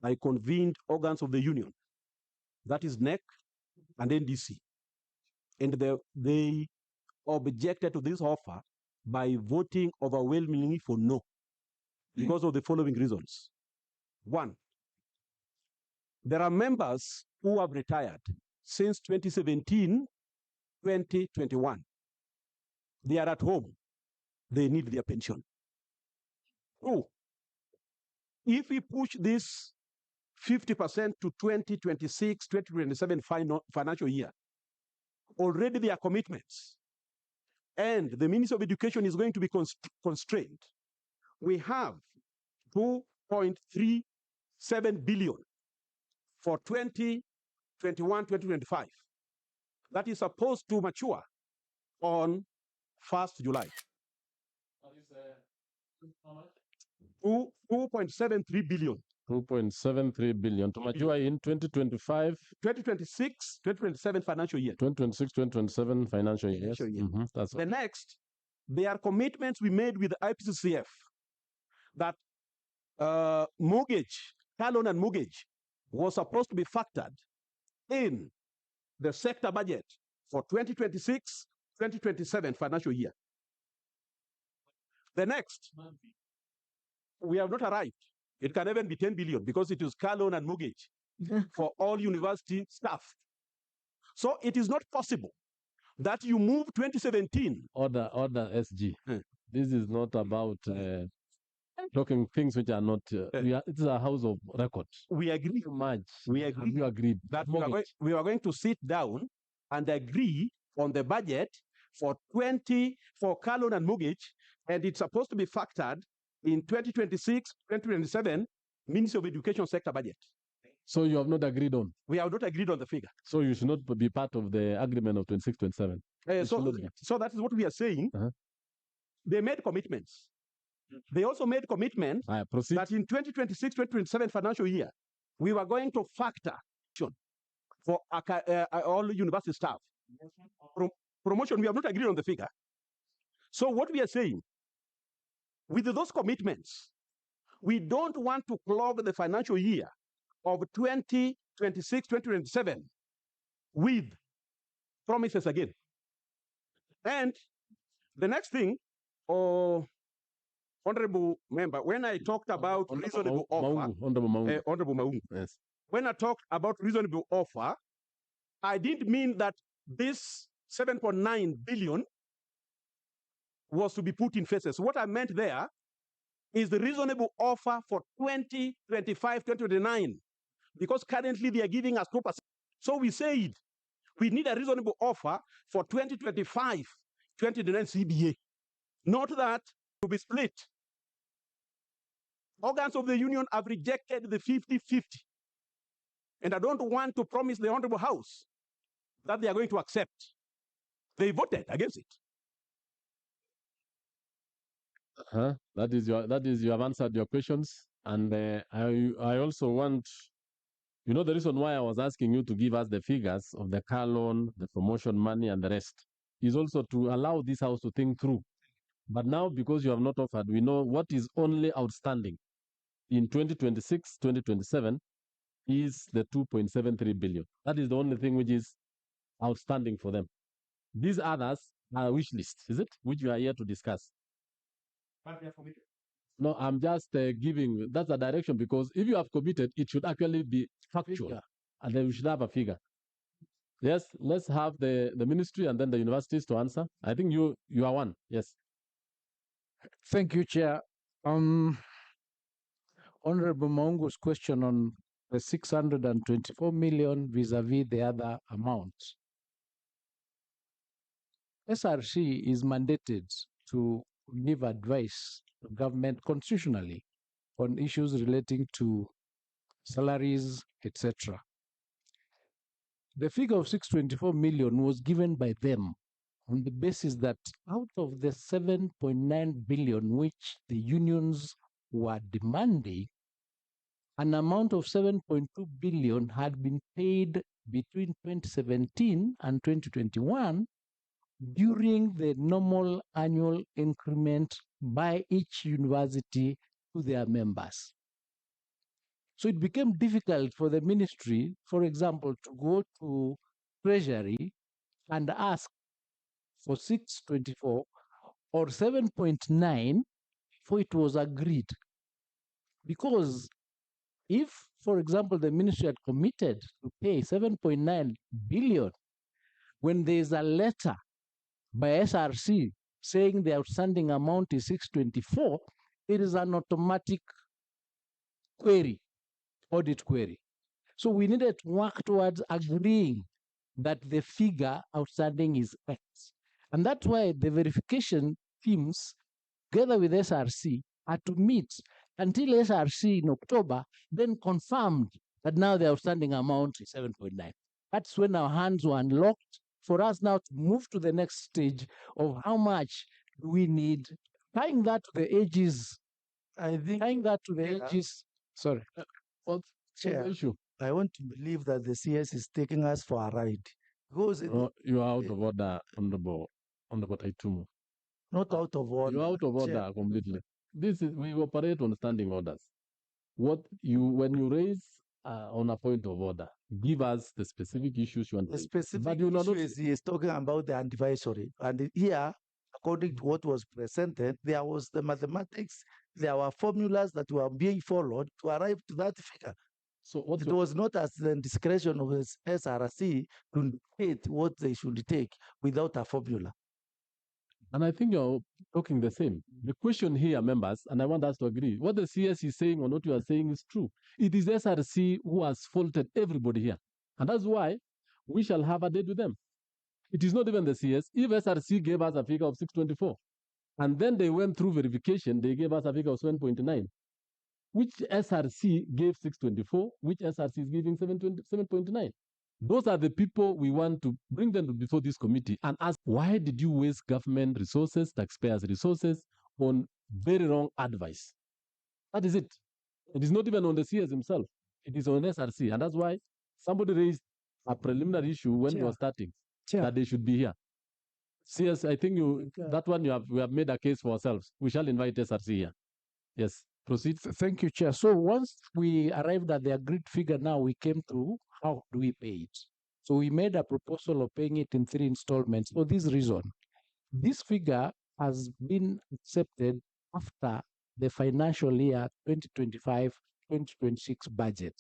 I convened organs of the union, that is NEC and NDC, and they objected to this offer by voting overwhelmingly for no, because of the following reasons. One, there are members who have retired since 2017, 2021. They are at home. They need their pension. Two, if we push this 50% to 2026, 2027 financial year, already there are commitments, and the Ministry of Education is going to be constrained. We have 2.37 billion for 2021, 2025. That is supposed to mature on 1st July. What is how much? 2.73 billion. 2.73 billion to mature in 2025, 2026, 2027 financial year. 2026, 2027 financial year. Yes. That's The next, there are commitments we made with the IPCCF that mortgage, car loan and mortgage was supposed to be factored in the sector budget for 2026, 2027 financial year. The next, we have not arrived. It can even be 10 billion because it is car loan and mortgage for all university staff. So it is not possible that you move 2017. Order SG. This is not about talking things which are not. It is a house of records. We agree. We agree. You agreed that we are going to sit down and agree on the budget for car loan and mortgage, and it's supposed to be factored in 2026, 2027 Ministry of Education sector budget. So you have not agreed on? We have not agreed on the figure. So you should not be part of the agreement of 26, 27? So that is what we are saying. They made commitments. They also made commitments that in 2026, 2027 financial year, we were going to factor for all university staff. Promotion, we have not agreed on the figure. So what we are saying, with those commitments, we don't want to clog the financial year of 2026, 2027 with promises again. And the next thing, Honorable Member, when I talked about reasonable offer, Honorable Maungu, yes. When I talked about reasonable offer, I didn't mean that this 7.9 billion was to be put in phases. What I meant there is the reasonable offer for 2025, 2029, because currently they are giving us 2%. So we said we need a reasonable offer for 2025, 2029 CBA. Not that to be split. Organs of the union have rejected the 50-50. And I don't want to promise the Honorable House that they are going to accept. They voted against it. That is you have answered your questions. And I also want, the reason why I was asking you to give us the figures of the car loan, the promotion money, and the rest is also to allow this house to think through. But now, because you have not offered, we know what is only outstanding in 2026, 2027 is the 2.73 billion. That is the only thing which is outstanding for them. These others are wish list, is it? Which we are here to discuss. No, I'm just giving, that's a direction, because if you have committed, it should actually be factual. And then we should have a figure. Yes, let's have the ministry and then the universities to answer. I think you are one. Yes. Thank you, Chair. Honorable Maungu's question on the 624 million vis-a-vis the other amounts. SRC is mandated to give advice to government constitutionally on issues relating to salaries, etc. The figure of 624 million was given by them on the basis that out of the 7.9 billion which the unions were demanding, an amount of 7.2 billion had been paid between 2017 and 2021 during the normal annual increment by each university to their members. So it became difficult for the ministry, for example, to go to Treasury and ask for 624 or 7.9 before it was agreed. Because if, for example, the ministry had committed to pay 7.9 billion, when there is a letter by SRC saying the outstanding amount is 624, it is an automatic query, audit query. So we needed to work towards agreeing that the figure outstanding is X. And that's why the verification teams, together with SRC, had to meet until SRC in October then confirmed that now the outstanding amount is 7.9. That's when our hands were unlocked for us now to move to the next stage of how much do we need, tying that to the ages. I think, Tying that to the ages. Sorry. What's the issue? I want to believe that the CS is taking us for a ride. Because You are out of order, Honorable Taitumu. not out of order. You're out of order Chair. completely. We operate on standing orders. When you raise on a point of order, give us the specific issues you want. The specific But you know issue not- is he is talking about the advisory. And here, according to what was presented, there was the mathematics, there were formulas that were being followed to arrive to that figure. So what's It your, was not as the discretion of the SRC to indicate what they should take without a formula. and I think you're talking the same. The question here, members, and I want us to agree, what the CS is saying or what you are saying is true. It is SRC who has faulted everybody here. And that's why we shall have a date with them. It is not even the CS. If SRC gave us a figure of 624, and then they went through verification, they gave us a figure of 7.9. Which SRC gave 624? Which SRC is giving 7.9? Those are the people we want to bring them before this committee and ask, why did you waste government resources, taxpayers' resources on very wrong advice? That is it. It is not even on the CS himself. It is on SRC. And that's why somebody raised a preliminary issue when we were starting, that they should be here. CS, I think that one we have made a case for ourselves. We shall invite SRC here. Yes, proceed. Thank you, Chair. So once we arrived at the agreed figure, now we came to how do we pay it? So we made a proposal of paying it in 3 installments for this reason. This figure has been accepted after the financial year 2025-2026 budget.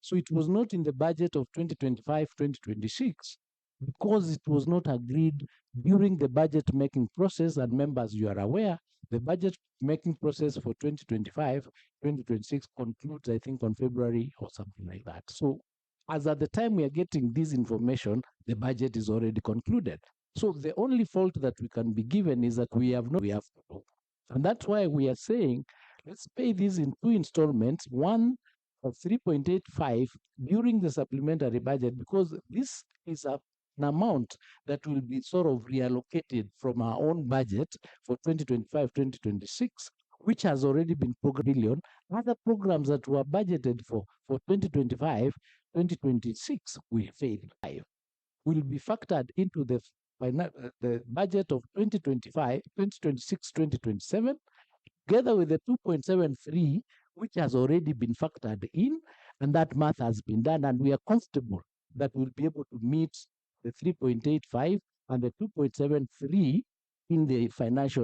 So it was not in the budget of 2025-2026 because it was not agreed during the budget making process. And members, you are aware, the budget making process for 2025-2026 concludes, I think, on February or something like that. So as at the time we are getting this information, the budget is already concluded. So the only fault that we can be given is that we have to do. And that's why we are saying, let's pay this in 2 installments, one of 3.85 during the supplementary budget, because this is an amount that will be sort of reallocated from our own budget for 2025-2026, which has already been programmed. Other programs that were budgeted for 2025-2026, we failed. Will be factored into the budget of 2025, 2026, 2027, together with the 2.73, which has already been factored in, and that math has been done, and we are comfortable that we'll be able to meet the 3.85 and the 2.73 in the financial